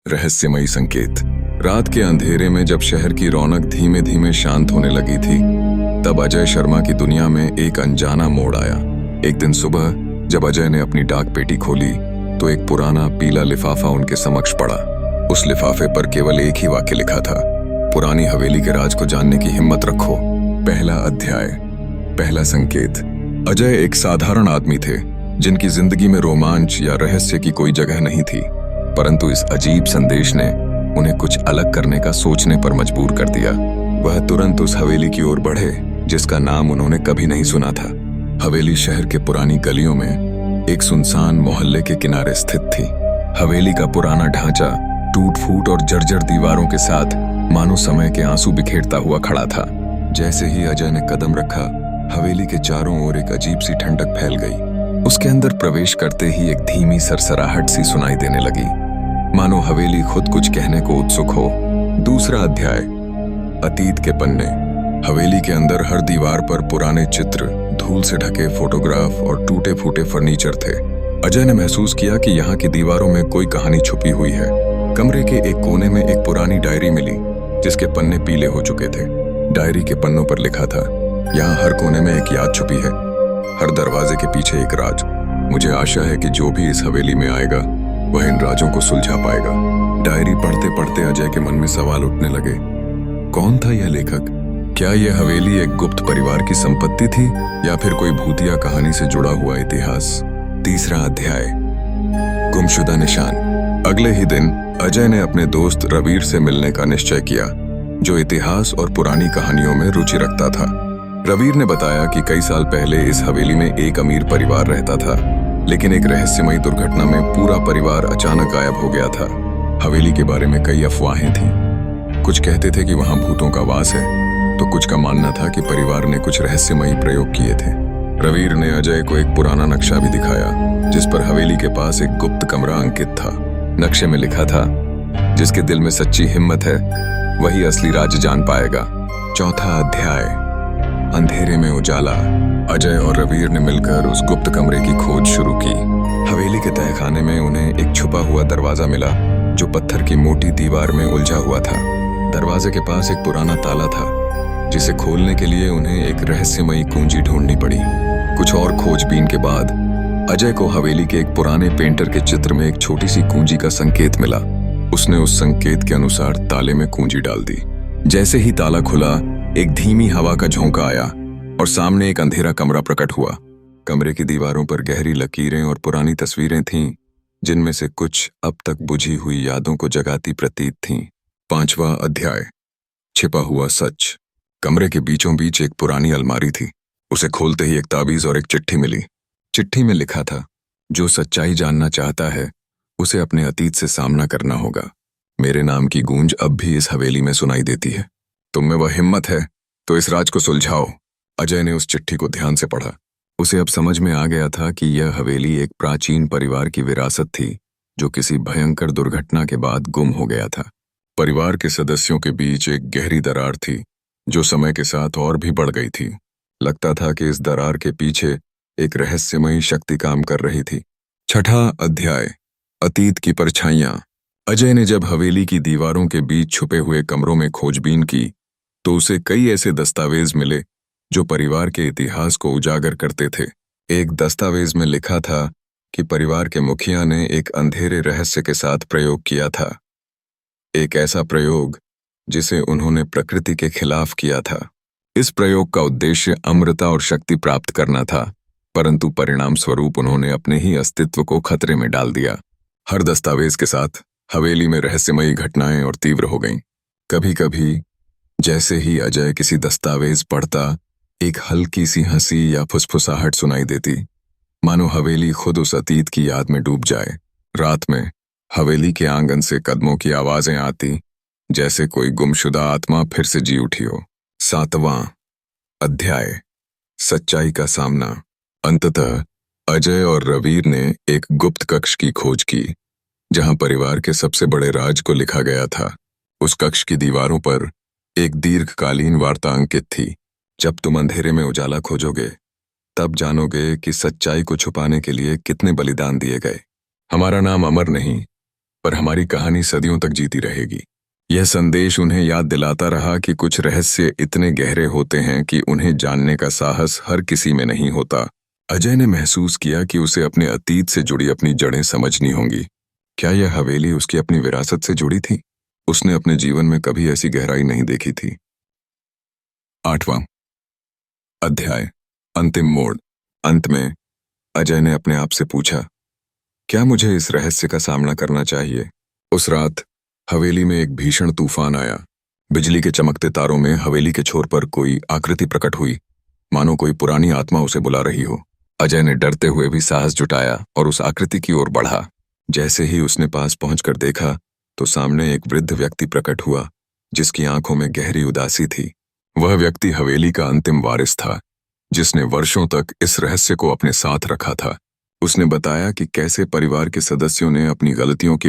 रहस्यमयी संकेत। रात के अंधेरे में जब शहर की रौनक धीमे धीमे शांत होने लगी थी, तब अजय शर्मा की दुनिया में एक अनजाना मोड़ आया। एक दिन सुबह जब अजय ने अपनी डाक पेटी खोली तो एक पुराना पीला लिफाफा उनके समक्ष पड़ा। उस लिफाफे पर केवल एक ही वाक्य लिखा था, पुरानी हवेली के राज को जानने की हिम्मत रखो। पहला अध्याय, पहला संकेत। अजय एक साधारण आदमी थे जिनकी जिंदगी में रोमांच या रहस्य की कोई जगह नहीं थी, परंतु इस अजीब संदेश ने उन्हें कुछ अलग करने का सोचने पर मजबूर कर दिया। वह तुरंत उस हवेली की ओर बढ़े जिसका नाम उन्होंने कभी नहीं सुना था। हवेली शहर के पुरानी गलियों में एक सुनसान मोहल्ले के किनारे स्थित थी। हवेली का पुराना ढांचा टूट फूट और जर्जर दीवारों के साथ मानो समय के आंसू बिखेरता हुआ खड़ा था। जैसे ही अजय ने कदम रखा, हवेली के चारों ओर एक अजीब सी ठंडक फैल गई। उसके अंदर प्रवेश करते ही एक धीमी सरसराहट सी सुनाई देने लगी, मानो हवेली खुद कुछ कहने को उत्सुक हो। दूसरा अध्याय, अतीत के पन्ने। हवेली के अंदर हर दीवार पर पुराने चित्र, धूल से ढके फोटोग्राफ और टूटे फूटे फर्नीचर थे। अजय ने महसूस किया कि यहाँ की दीवारों में कोई कहानी छुपी हुई है। कमरे के एक कोने में एक पुरानी डायरी मिली जिसके पन्ने पीले हो चुके थे। डायरी के पन्नों पर लिखा था, यहाँ हर कोने में एक याद छुपी है, हर दरवाजे के पीछे एक राज। मुझे आशा है कि जो भी इस हवेली में आएगा वह इन राजों को सुलझा पाएगा। डायरी पढ़ते पढ़ते अजय के मन में सवाल उठने लगे। कौन था यह लेखक? क्या यह हवेली एक गुप्त परिवार की संपत्ति थी या फिर कोई भूतिया कहानी से जुड़ा हुआ इतिहास? तीसरा अध्याय, गुमशुदा निशान। अगले ही दिन अजय ने अपने दोस्त रवीर से मिलने का निश्चय किया, जो इतिहास और पुरानी कहानियों में रुचि रखता था। रवीर ने बताया कि कई साल पहले इस हवेली में एक अमीर परिवार रहता था, लेकिन एक रहस्यमयी दुर्घटना में पूरा परिवार अचानक गायब हो गया था। हवेली के बारे में कई अफवाहें थीं। कुछ कहते थे कि वहां भूतों का वास है, तो कुछ का मानना था कि परिवार ने कुछ रहस्यमयी प्रयोग किए थे। रवीर ने अजय को एक पुराना नक्शा भी दिखाया, जिस पर हवेली के पास एक गुप्त कमरा अंकित था। नक्शे में लिखा था, जिसके दिल में सच्ची हिम्मत है वही असली राज जान पाएगा। चौथा अध्याय, अंधेरे में उजाला। अजय और रवीर ने मिलकर उस गुप्त कमरे की खोज शुरू की। हवेली के तहखाने में उन्हें एक छुपा हुआ दरवाजा मिला जो पत्थर की मोटी दीवार में उलझा हुआ था। दरवाजे के पास एक पुराना ताला था जिसे खोलने के लिए उन्हें एक रहस्यमयी कुंजी ढूंढनी पड़ी। कुछ और खोजबीन के बाद अजय को हवेली के एक पुराने पेंटर के चित्र में एक छोटी सी कुंजी का संकेत मिला। उसने उस संकेत के अनुसार ताले में कुंजी डाल दी। जैसे ही ताला खुला, एक धीमी हवा का झोंका आया और सामने एक अंधेरा कमरा प्रकट हुआ। कमरे की दीवारों पर गहरी लकीरें और पुरानी तस्वीरें थीं, जिनमें से कुछ अब तक बुझी हुई यादों को जगाती प्रतीत थीं। पांचवा अध्याय, छिपा हुआ सच। कमरे के बीचों बीच एक पुरानी अलमारी थी। उसे खोलते ही एक ताबीज और एक चिट्ठी मिली। चिट्ठी में लिखा था, जो सच्चाई जानना चाहता है उसे अपने अतीत से सामना करना होगा। मेरे नाम की गूंज अब भी इस हवेली में सुनाई देती है। तुम में वह हिम्मत है तो इस राज को सुलझाओ। अजय ने उस चिट्ठी को ध्यान से पढ़ा। उसे अब समझ में आ गया था कि यह हवेली एक प्राचीन परिवार की विरासत थी, जो किसी भयंकर दुर्घटना के बाद गुम हो गया था। परिवार के सदस्यों के बीच एक गहरी दरार थी, जो समय के साथ और भी बढ़ गई थी। लगता था कि इस दरार के पीछे एक रहस्यमयी शक्ति काम कर रही थी। छठा अध्याय, अतीत की परछाइयां। अजय ने जब हवेली की दीवारों के बीच छुपे हुए कमरों में खोजबीन की, तो उसे कई ऐसे दस्तावेज मिले जो परिवार के इतिहास को उजागर करते थे। एक दस्तावेज में लिखा था कि परिवार के मुखिया ने एक अंधेरे रहस्य के साथ प्रयोग किया था। एक ऐसा प्रयोग जिसे उन्होंने प्रकृति के खिलाफ किया था। इस प्रयोग का उद्देश्य अमरता और शक्ति प्राप्त करना था, परंतु परिणाम स्वरूप उन्होंने अपने ही अस्तित्व को खतरे में डाल दिया। हर दस्तावेज के साथ हवेली में रहस्यमयी घटनाएं और तीव्र हो गईं। कभी कभी जैसे ही अजय किसी दस्तावेज पढ़ता, एक हल्की सी हंसी या फुसफुसाहट सुनाई देती, मानो हवेली खुद उस अतीत की याद में डूब जाए। रात में हवेली के आंगन से कदमों की आवाजें आती, जैसे कोई गुमशुदा आत्मा फिर से जी उठी हो। सातवां अध्याय, सच्चाई का सामना। अंततः अजय और रवीर ने एक गुप्त कक्ष की खोज की, जहां परिवार के सबसे बड़े राज को लिखा गया था। उस कक्ष की दीवारों पर एक दीर्घकालीन वार्ता अंकित थी। जब तुम अंधेरे में उजाला खोजोगे, तब जानोगे कि सच्चाई को छुपाने के लिए कितने बलिदान दिए गए। हमारा नाम अमर नहीं, पर हमारी कहानी सदियों तक जीती रहेगी। यह संदेश उन्हें याद दिलाता रहा कि कुछ रहस्य इतने गहरे होते हैं कि उन्हें जानने का साहस हर किसी में नहीं होता। अजय ने महसूस किया कि उसे अपने अतीत से जुड़ी अपनी जड़ें समझनी होंगी। क्या यह हवेली उसकी अपनी विरासत से जुड़ी थी? उसने अपने जीवन में कभी ऐसी गहराई नहीं देखी थी। 8वां अध्याय, अंतिम मोड़। अंत में अजय ने अपने आप से पूछा, क्या मुझे इस रहस्य का सामना करना चाहिए? उस रात हवेली में एक भीषण तूफान आया। बिजली के चमकते तारों में हवेली के छोर पर कोई आकृति प्रकट हुई, मानो कोई पुरानी आत्मा उसे बुला रही हो। अजय ने डरते हुए भी साहस जुटाया और उस आकृति की ओर बढ़ा। जैसे ही उसने पास पहुंचकर देखा तो सामने एक वृद्ध व्यक्ति प्रकट हुआ, जिसकी आंखों में गहरी उदासी थी। वह व्यक्ति हवेली का अंतिम वारिस था, जिसने वर्षों तक इस रहस्य को अपने साथ रखा था। उसने बताया कि कैसे परिवार के सदस्यों ने अपनी गलतियों के